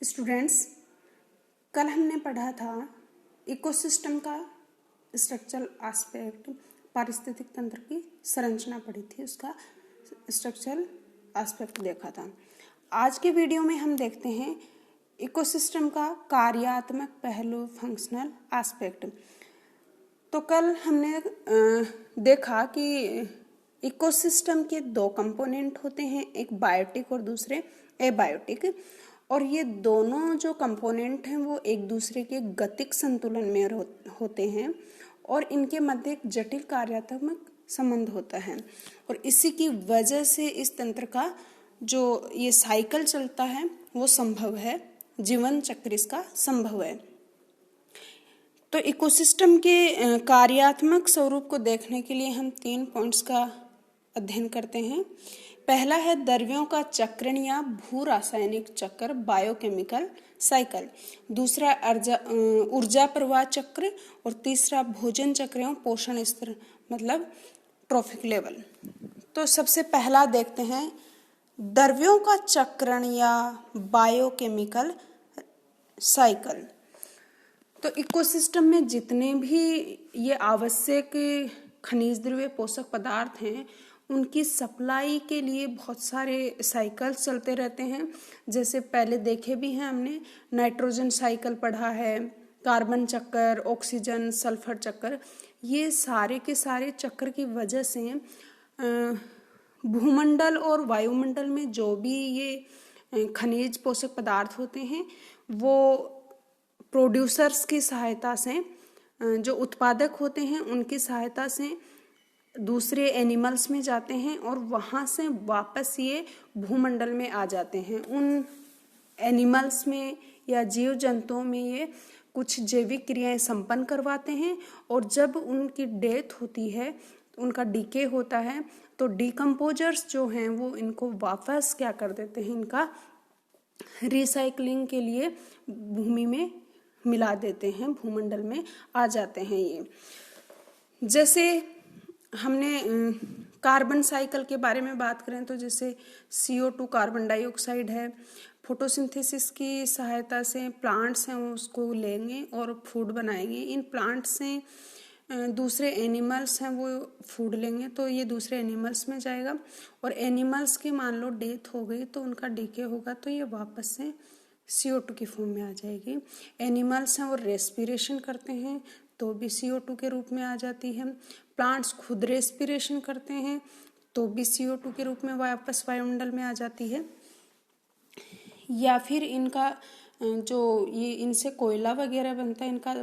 Students, कल हमने पढ़ा था इकोसिस्टम का स्ट्रक्चरल एस्पेक्ट, पारिस्थितिक तंत्र की संरचना पढ़ी थी, उसका स्ट्रक्चरल एस्पेक्ट देखा था। आज के वीडियो में हम देखते हैं इकोसिस्टम का कार्यात्मक पहलू, फंक्शनल एस्पेक्ट। तो कल हमने देखा कि इकोसिस्टम के दो कंपोनेंट होते हैं, एक बायोटिक और दूसरे एबायोटिक, और ये दोनों जो कंपोनेंट हैं वो एक दूसरे के गतिक संतुलन में होते हैं और इनके मध्य एक जटिल कार्यात्मक संबंध होता है। और इसी की वजह से इस तंत्र का जो ये साइकिल चलता है वो संभव है, जीवन चक्र इसका संभव है। तो इकोसिस्टम के कार्यात्मक स्वरूप को देखने के लिए हम 3 पॉइंट्स का अध्ययन करते हैं। पहला है द्रव्यों का चक्रण या भू रासायनिक चक्र, बायोकेमिकल साइकिल। दूसरा ऊर्जा प्रवाह चक्र, और तीसरा भोजन चक्र एवं पोषण स्तर मतलब ट्रॉफिक लेवल। तो सबसे पहला देखते हैं द्रव्यों का चक्रण या बायोकेमिकल साइकिल। तो इकोसिस्टम में जितने भी ये आवश्यक खनिज द्रव्य, पोषक पदार्थ हैं, उनकी सप्लाई के लिए बहुत सारे साइकिल्स चलते रहते हैं। जैसे पहले देखे भी हैं हमने, नाइट्रोजन साइकिल पढ़ा है, कार्बन चक्र, ऑक्सीजन, सल्फर चक्र। ये सारे के सारे चक्र की वजह से भूमंडल और वायुमंडल में जो भी ये खनिज पोषक पदार्थ होते हैं वो प्रोड्यूसर्स की सहायता से, जो उत्पादक होते हैं उनकी सहायता से दूसरे एनिमल्स में जाते हैं और वहाँ से वापस ये भूमंडल में आ जाते हैं। उन एनिमल्स में या जीव जंतुओं में ये कुछ जैविक क्रियाएं संपन्न करवाते हैं और जब उनकी डेथ होती है, उनका डीके होता है, तो डिकम्पोजर्स जो हैं वो इनको वापस क्या कर देते हैं, इनका रिसाइकलिंग के लिए भूमि में मिला देते हैं, भूमंडल में आ जाते हैं ये। जैसे हमने कार्बन साइकिल के बारे में बात करें तो जैसे CO2 कार्बन डाइऑक्साइड है, फोटोसिंथेसिस की सहायता से प्लांट्स हैं वो उसको लेंगे और फूड बनाएंगे। इन प्लांट्स से दूसरे एनिमल्स हैं वो फूड लेंगे, तो ये दूसरे एनिमल्स में जाएगा और एनिमल्स की मान लो डेथ हो गई तो उनका डीके होगा तो ये वापस से CO2 की फॉर्म में आ जाएगी। एनिमल्स हैं वो रेस्पिरेशन करते हैं तो भी CO2 के रूप में आ जाती है। प्लांट्स खुद रेस्पिरेशन करते हैं तो भी CO2 के रूप में वापस वायुमंडल में आ जाती है। या फिर इनका जो ये इनसे कोयला वगैरह बनता है, इनका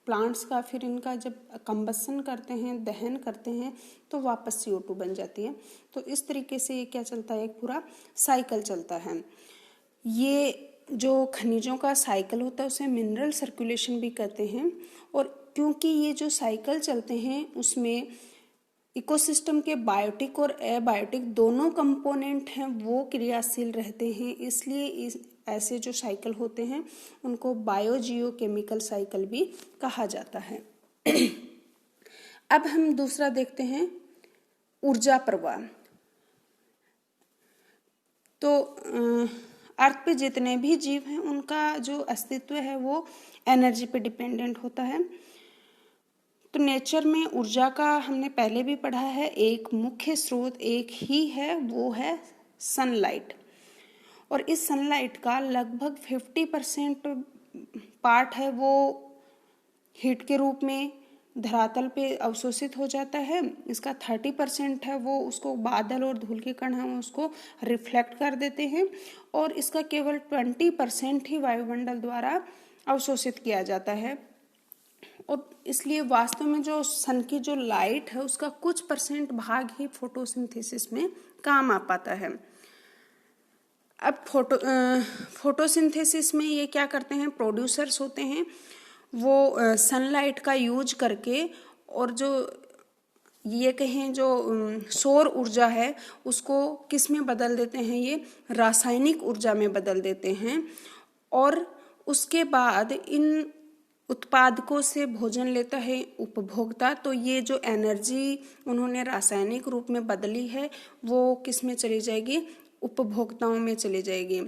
प्लांट्स का, फिर इनका जब कंबसन करते हैं, दहन करते हैं तो वापस CO2 बन जाती है। तो इस तरीके से ये क्या चलता है, एक पूरा साइकिल चलता है। ये जो खनिजों का साइकिल होता है उसे मिनरल सर्कुलेशन भी कहते हैं। और क्योंकि ये जो साइकिल चलते हैं उसमें इकोसिस्टम के बायोटिक और एबायोटिक दोनों कंपोनेंट हैं वो क्रियाशील रहते हैं, इसलिए ऐसे जो साइकिल होते हैं उनको बायोजियोकेमिकल साइकिल भी कहा जाता है। अब हम दूसरा देखते हैं ऊर्जा प्रवाह। तो अर्थ पे जितने भी जीव हैं उनका जो अस्तित्व है वो एनर्जी पे डिपेंडेंट होता है। तो नेचर में ऊर्जा का हमने पहले भी पढ़ा है, एक मुख्य स्रोत एक ही है, वो है सनलाइट। और इस सनलाइट का लगभग 50% पार्ट है वो हीट के रूप में धरातल पे अवशोषित हो जाता है। इसका 30% है वो उसको बादल और धूल के कण हम उसको रिफ्लेक्ट कर देते हैं और इसका केवल 20% ही वायुमंडल द्वारा अवशोषित किया जाता है। और इसलिए वास्तव में जो सन की जो लाइट है उसका कुछ % भाग ही फोटोसिंथेसिस में काम आ पाता है। अब फोटोसिंथेसिस में ये क्या करते हैं, प्रोड्यूसर्स होते हैं वो सनलाइट का यूज करके, और जो ये कहें जो सौर ऊर्जा है उसको किस में बदल देते हैं, ये रासायनिक ऊर्जा में बदल देते हैं। और उसके बाद इन उत्पादकों से भोजन लेता है उपभोक्ता, तो ये जो एनर्जी उन्होंने रासायनिक रूप में बदली है वो किस में चली जाएगी, उपभोक्ताओं में चली जाएगी।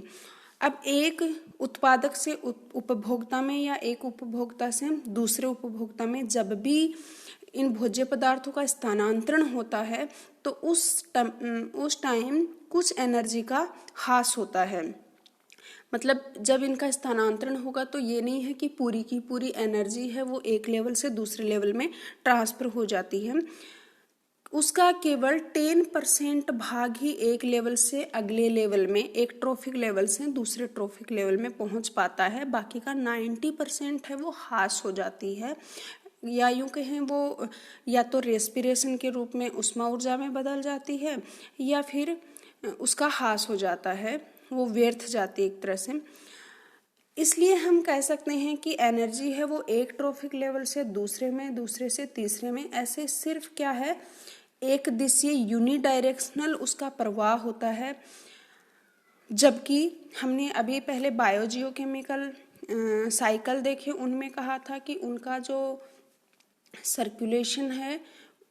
अब एक उत्पादक से उपभोक्ता में या एक उपभोक्ता से दूसरे उपभोक्ता में जब भी इन भोज्य पदार्थों का स्थानांतरण होता है तो उस टाइम कुछ एनर्जी का ह्रास होता है। मतलब जब इनका स्थानांतरण होगा तो ये नहीं है कि पूरी की पूरी एनर्जी है वो एक लेवल से दूसरे लेवल में ट्रांसफर हो जाती है, उसका केवल 10% भाग ही एक लेवल से अगले लेवल में, एक ट्रॉफिक लेवल से दूसरे ट्रॉफिक लेवल में पहुंच पाता है। बाकी का 90% है वो ह्रास हो जाती है, या यूं कहें वो या तो रेस्पिरेशन के रूप में उष्मा ऊर्जा में बदल जाती है या फिर उसका ह्रास हो जाता है, वो व्यर्थ जाती है एक तरह से। इसलिए हम कह सकते हैं कि एनर्जी है वो एक ट्रॉफिक लेवल से दूसरे में, दूसरे से तीसरे में, ऐसे सिर्फ क्या है एक दिशीय यूनिडायरेक्शनल उसका प्रवाह होता है। जबकि हमने अभी पहले बायोजियोकेमिकल साइकिल देखे, उनमें कहा था कि उनका जो सर्कुलेशन है,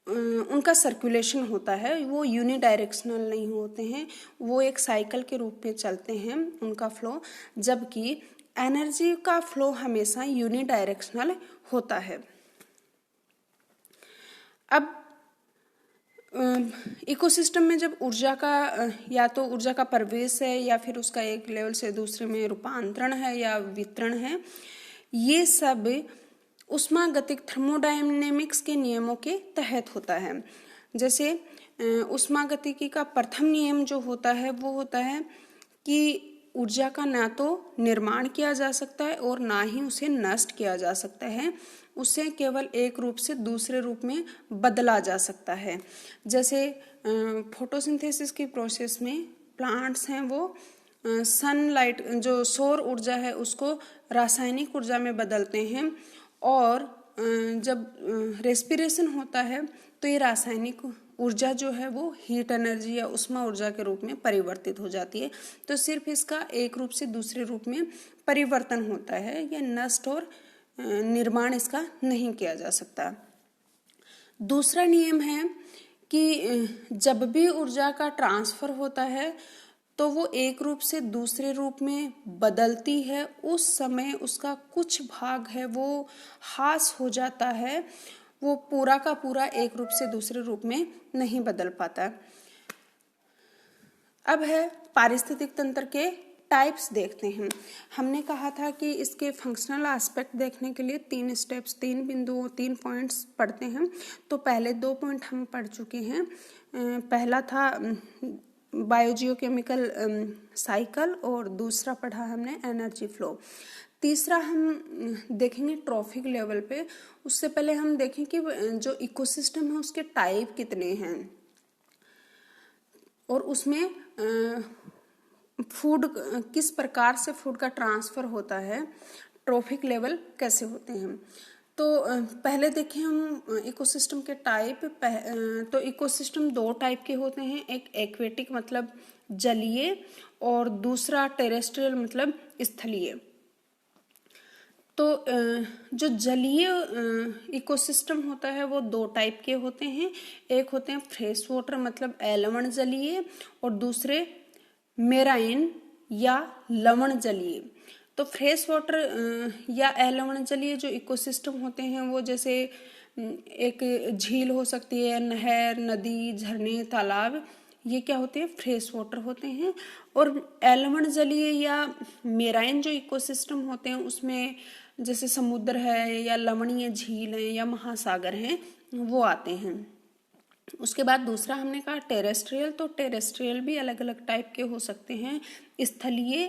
उनका सर्कुलेशन होता है वो यूनिडायरेक्शनल नहीं होते हैं, वो एक साइकिल के रूप में चलते हैं उनका फ्लो, जबकि एनर्जी का फ्लो हमेशा यूनिडायरेक्शनल होता है। अब इकोसिस्टम में जब ऊर्जा का या तो ऊर्जा का प्रवेश है या फिर उसका एक लेवल से दूसरे में रूपांतरण है या वितरण है, ये सब उष्मागतिक थर्मोडायनेमिक्स के नियमों के तहत होता है। जैसे उष्मागतिकी का प्रथम नियम जो होता है वो होता है कि ऊर्जा का ना तो निर्माण किया जा सकता है और ना ही उसे नष्ट किया जा सकता है, उसे केवल एक रूप से दूसरे रूप में बदला जा सकता है। जैसे फोटोसिंथेसिस की प्रोसेस में प्लांट्स हैं वो सनलाइट जो सौर ऊर्जा है उसको रासायनिक ऊर्जा में बदलते हैं, और जब रेस्पिरेशन होता है तो ये रासायनिक ऊर्जा जो है वो हीट एनर्जी या उष्मा ऊर्जा के रूप में परिवर्तित हो जाती है। तो सिर्फ इसका एक रूप से दूसरे रूप में परिवर्तन होता है, या नष्ट और निर्माण इसका नहीं किया जा सकता। दूसरा नियम है कि जब भी ऊर्जा का ट्रांसफर होता है तो वो एक रूप से दूसरे रूप में बदलती है, उस समय उसका कुछ भाग है वो ह्रास हो जाता है, वो पूरा का पूरा एक रूप से दूसरे रूप में नहीं बदल पाता। अब है पारिस्थितिक तंत्र के टाइप्स देखते हैं। हमने कहा था कि इसके फंक्शनल एस्पेक्ट देखने के लिए 3 स्टेप्स, 3 बिंदुओं, 3 पॉइंट्स पढ़ते हैं। तो पहले 2 पॉइंट हम पढ़ चुके हैं। पहला था बायोजियोकेमिकल साइकिल और दूसरा पढ़ा हमने एनर्जी फ्लो। तीसरा हम देखेंगे ट्रॉफिक लेवल पे। उससे पहले हम देखें कि जो इकोसिस्टम है उसके टाइप कितने हैं और उसमें फूड किस प्रकार से फूड का ट्रांसफर होता है, ट्रॉफिक लेवल कैसे होते हैं। तो पहले देखें हम इकोसिस्टम के टाइप। तो इकोसिस्टम 2 टाइप के होते हैं, एक एक्वेटिक मतलब जलीय और दूसरा टेरेस्ट्रियल मतलब स्थलीय। तो जो जलीय इकोसिस्टम होता है वो 2 टाइप के होते हैं, एक होते हैं फ्रेश वाटर मतलब लवण जलीय और दूसरे मेराइन या लवण जलीय। तो फ्रेश वाटर या लवण जलीय जो इकोसिस्टम होते हैं वो जैसे एक झील हो सकती है, नहर, नदी, झरने, तालाब, ये क्या होते हैं फ्रेश वाटर होते हैं। और लवण जलीय या मेराइन जो इकोसिस्टम होते हैं उसमें जैसे समुद्र है या लवणीय झील है या महासागर हैं वो आते हैं। उसके बाद दूसरा हमने कहा टेरेस्ट्रियल। तो टेरेस्ट्रियल भी अलग अलग टाइप के हो सकते हैं। स्थलीय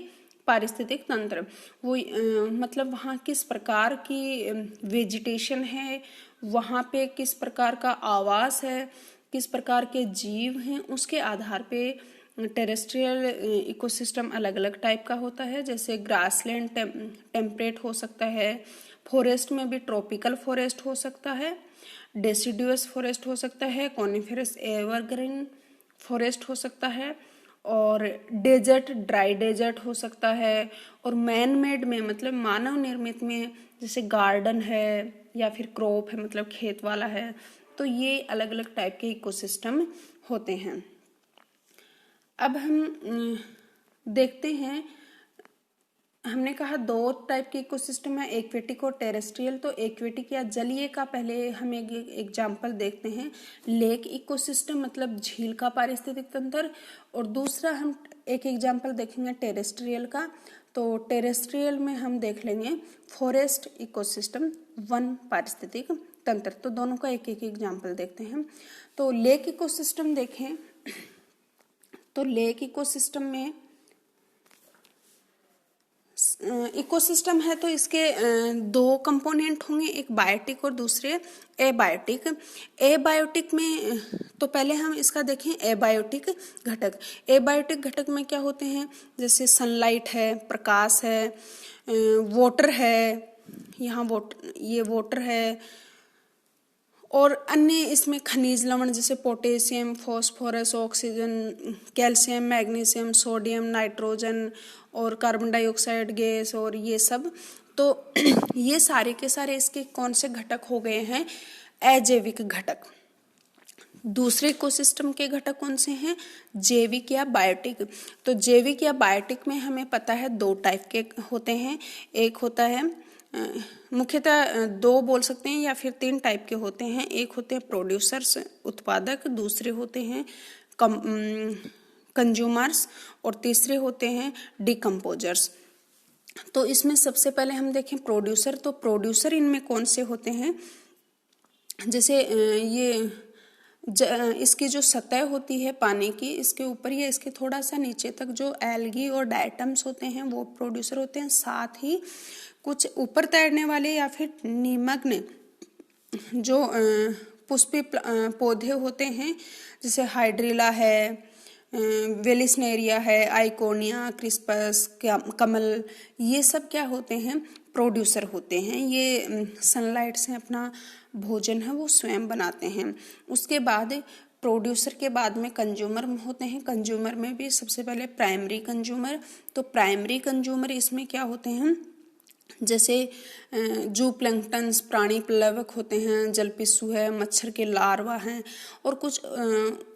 पारिस्थितिक तंत्र वो मतलब वहाँ किस प्रकार की वेजिटेशन है, वहाँ पे किस प्रकार का आवास है, किस प्रकार के जीव हैं, उसके आधार पे टेरेस्ट्रियल इकोसिस्टम अलग अलग टाइप का होता है। जैसे ग्रासलैंड टेम्परेट हो सकता है, फॉरेस्ट में भी ट्रॉपिकल फॉरेस्ट हो सकता है, डेसिडुअस फॉरेस्ट हो सकता है, कॉनिफेरस एवरग्रीन फॉरेस्ट हो सकता है, और डेजर्ट ड्राई डेजर्ट हो सकता है। और मैन मेड में मतलब मानव निर्मित में जैसे गार्डन है या फिर क्रॉप है मतलब खेत वाला है। तो ये अलग अलग टाइप के इकोसिस्टम होते हैं। अब हम देखते हैं हमने कहा दो टाइप के इकोसिस्टम है, एक्वेटिक और टेरेस्ट्रियल। तो एक्वेटिक या जलीय का पहले हम एक एग्जाम्पल देखते हैं, लेक इकोसिस्टम मतलब झील का पारिस्थितिक तंत्र, और दूसरा हम एक एग्जाम्पल देखेंगे टेरेस्ट्रियल का। तो टेरेस्ट्रियल में हम देख लेंगे फॉरेस्ट इकोसिस्टम, वन पारिस्थितिक तंत्र। तो दोनों का एक एक एग्जाम्पल देखते हैं। तो लेक इकोसिस्टम देखें तो लेक इकोसिस्टम में इकोसिस्टम है तो इसके दो कंपोनेंट होंगे, एक बायोटिक और दूसरे एबायोटिक। एबायोटिक में तो पहले हम इसका देखें एबायोटिक घटक। एबायोटिक घटक में क्या होते हैं, जैसे सनलाइट है, प्रकाश है, वाटर है, यहाँ ये वाटर है, और अन्य इसमें खनिज लवण जैसे potassium, phosphorus, oxygen, calcium, magnesium, sodium, nitrogen और कार्बन डाइऑक्साइड गैस और ये सब। तो ये सारे के सारे इसके कौन से घटक हो गए हैं, अजैविक घटक। दूसरे इकोसिस्टम के घटक कौन से हैं, जैविक या बायोटिक। तो जैविक या बायोटिक में हमें पता है दो टाइप के होते हैं। एक होता है मुख्यतः दो बोल सकते हैं या फिर तीन टाइप के होते हैं। एक होते हैं प्रोड्यूसर्स उत्पादक, दूसरे होते हैं कंज्यूमर्स और तीसरे होते हैं डिकम्पोजर्स। तो इसमें सबसे पहले हम देखें प्रोड्यूसर। तो प्रोड्यूसर इनमें कौन से होते हैं, जैसे इसकी जो सतह होती है पानी की, इसके ऊपर या इसके थोड़ा सा नीचे तक जो एल्गी और डायटम्स होते हैं वो प्रोड्यूसर होते हैं। साथ ही कुछ ऊपर तैरने वाले या फिर निमग्न जो पुष्पी पौधे होते हैं, जैसे हाइड्रिला है, वेलिस्नेरिया है, आइकोनिया, क्रिस्पस, कमल, ये सब क्या होते हैं, प्रोड्यूसर होते हैं। ये सनलाइट से अपना भोजन है वो स्वयं बनाते हैं। उसके बाद प्रोड्यूसर के बाद में कंज्यूमर होते हैं। कंज्यूमर में भी सबसे पहले प्राइमरी कंज्यूमर। तो प्राइमरी कंज्यूमर इसमें क्या होते हैं, जैसे जू प्लैंक्टन्स, प्राणी प्लवक होते हैं, जलपिस्सू है, मच्छर के लार्वा हैं और कुछ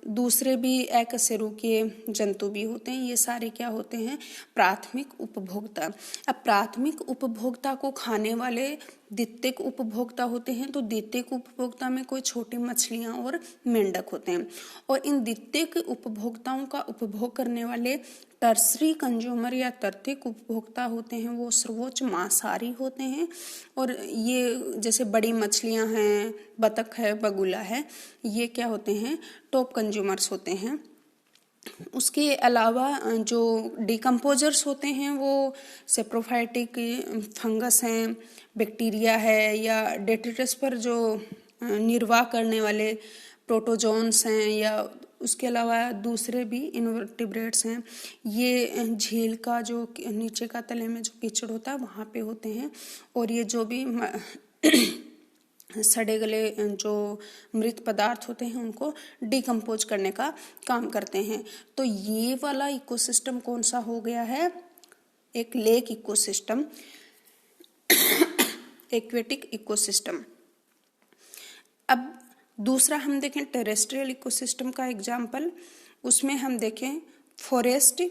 दूसरे भी अकशेरुकीय जंतु भी होते हैं। ये सारे क्या होते हैं, प्राथमिक उपभोक्ता। अब प्राथमिक उपभोक्ता को खाने वाले द्वितीयक उपभोक्ता होते हैं। तो द्वितीयक उपभोक्ता में कोई छोटी मछलियां और मेंढक होते हैं। और इन द्वितीयक उपभोक्ताओं का उपभोग करने वाले टर्सरी कंज्यूमर या तृतीयक उपभोक्ता होते हैं, वो सर्वोच्च मांसाहारी होते हैं। और ये जैसे बड़ी मछलियां हैं, बतख है, बगुला है, ये क्या होते हैं, टॉप कंज्यूमर्स होते हैं। उसके अलावा जो डिकम्पोजर्स होते हैं वो सेप्रोफाइटिक फंगस हैं, बैक्टीरिया है, या डेट्रिटस पर जो निर्वाह करने वाले प्रोटोजोन्स हैं, या उसके अलावा दूसरे भी इनवर्टिब्रेट्स हैं। ये झील का जो नीचे का तले में जो कीचड़ होता है वहाँ पे होते हैं। और ये जो भी सड़े गले जो मृत पदार्थ होते हैं उनको डिकम्पोज करने का काम करते हैं। तो ये वाला इकोसिस्टम कौन सा हो गया है, एक लेक इकोसिस्टम, एक्वेटिक इकोसिस्टम। अब दूसरा हम देखें टेरेस्ट्रियल इकोसिस्टम का एग्जाम्पल, उसमें हम देखें फॉरेस्ट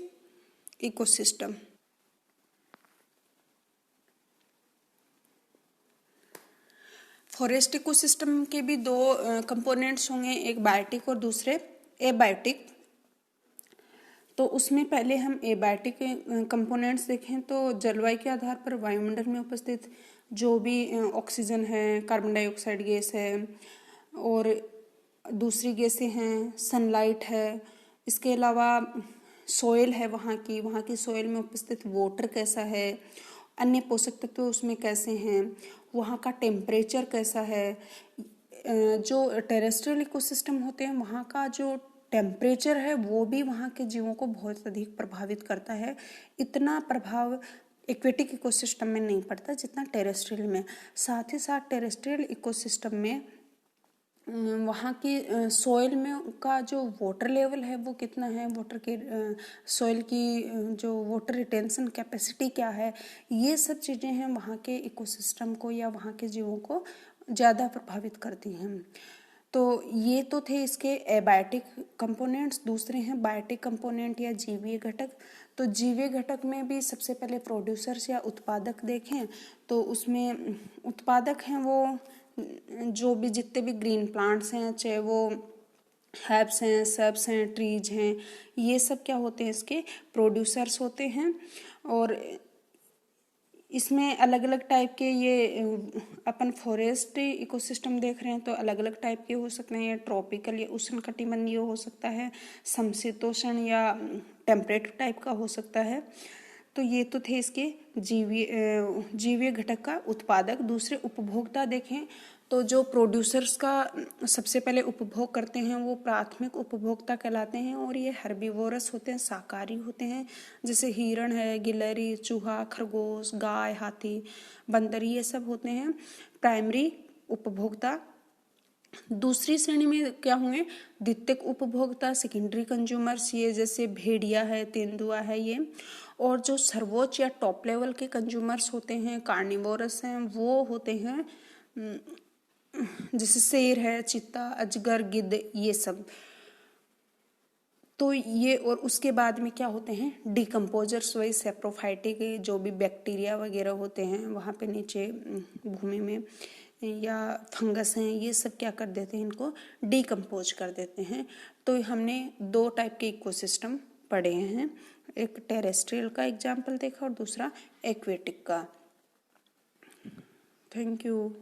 इकोसिस्टम। फॉरेस्ट इकोसिस्टम के भी दो कंपोनेंट्स होंगे, एक बायोटिक और दूसरे एबायोटिक। तो उसमें पहले हम एबायोटिक कंपोनेंट्स देखें तो जलवायु के आधार पर वायुमंडल में उपस्थित जो भी ऑक्सीजन है, कार्बन डाइऑक्साइड गैस है और दूसरी गैसें हैं, सनलाइट है, इसके अलावा सोयल है, वहाँ की सोयल में उपस्थित वाटर कैसा है, अन्य पोषक तत्व उसमें कैसे हैं, वहाँ का टेम्परेचर कैसा है। जो टेरेस्ट्रियल इकोसिस्टम होते हैं वहाँ का जो टेम्परेचर है वो भी वहाँ के जीवों को बहुत अधिक प्रभावित करता है। इतना प्रभाव एक्वेटिक इकोसिस्टम में नहीं पड़ता जितना टेरेस्ट्रियल में। साथ ही साथ टेरेस्ट्रियल इकोसिस्टम में वहाँ की सॉइल में का जो वाटर लेवल है वो कितना है, वाटर के सॉइल की जो वाटर रिटेंशन कैपेसिटी क्या है, ये सब चीज़ें हैं वहाँ के इकोसिस्टम को या वहाँ के जीवों को ज़्यादा प्रभावित करती हैं। तो ये तो थे इसके एबायोटिक कंपोनेंट्स। दूसरे हैं बायोटिक कंपोनेंट या जीवीय घटक। तो जीवीय घटक में भी सबसे पहले प्रोड्यूसर्स या उत्पादक देखें तो उसमें उत्पादक हैं वो जो भी जितने भी ग्रीन प्लांट्स हैं, चाहे वो हर्ब्स हैं, सर्ब्स हैं, ट्रीज हैं, ये सब क्या होते हैं, इसके प्रोड्यूसर्स होते हैं। और इसमें अलग अलग टाइप के ये अपन फॉरेस्ट इकोसिस्टम देख रहे हैं तो अलग अलग टाइप के हो सकते हैं, ट्रॉपिकल या उष्णकटिबंधीय हो सकता है, समशीतोष्ण या टेम्परेट टाइप का हो सकता है। तो ये तो थे इसके जीवीय घटक का उत्पादक। दूसरे उपभोक्ता देखें तो जो प्रोड्यूसर्स का सबसे पहले उपभोग करते हैं वो प्राथमिक उपभोक्ता कहलाते हैं, और ये हर्बीवोरस होते हैं, शाकाहारी होते हैं, जैसे हिरण है, गिलहरी, चूहा, खरगोश, गाय, हाथी, बंदर, ये सब होते हैं प्राइमरी उपभोक्ता। दूसरी श्रेणी में क्या हुए, द्वितीयक उपभोक्ता, सेकेंडरी कंज्यूमर्स, ये जैसे भेड़िया है, तेंदुआ है ये। और जो सर्वोच्च या टॉप लेवल के कंज्यूमर्स होते हैं, कार्निवोरस हैं, वो होते हैं जैसे शेर है, चीता, अजगर, गिद्ध, ये सब। तो ये, और उसके बाद में क्या होते हैं डिकम्पोजर्स, वही सेप्रोफाइटिक जो भी बैक्टीरिया वगैरह होते हैं वहाँ पे नीचे भूमि में, या फंगस हैं, ये सब क्या कर देते हैं, इनको डिकम्पोज कर देते हैं। तो हमने दो टाइप के इकोसिस्टम पढ़े हैं, एक टेरेस्ट्रियल का एग्जाम्पल देखा और दूसरा एक्वेटिक का। Thank you.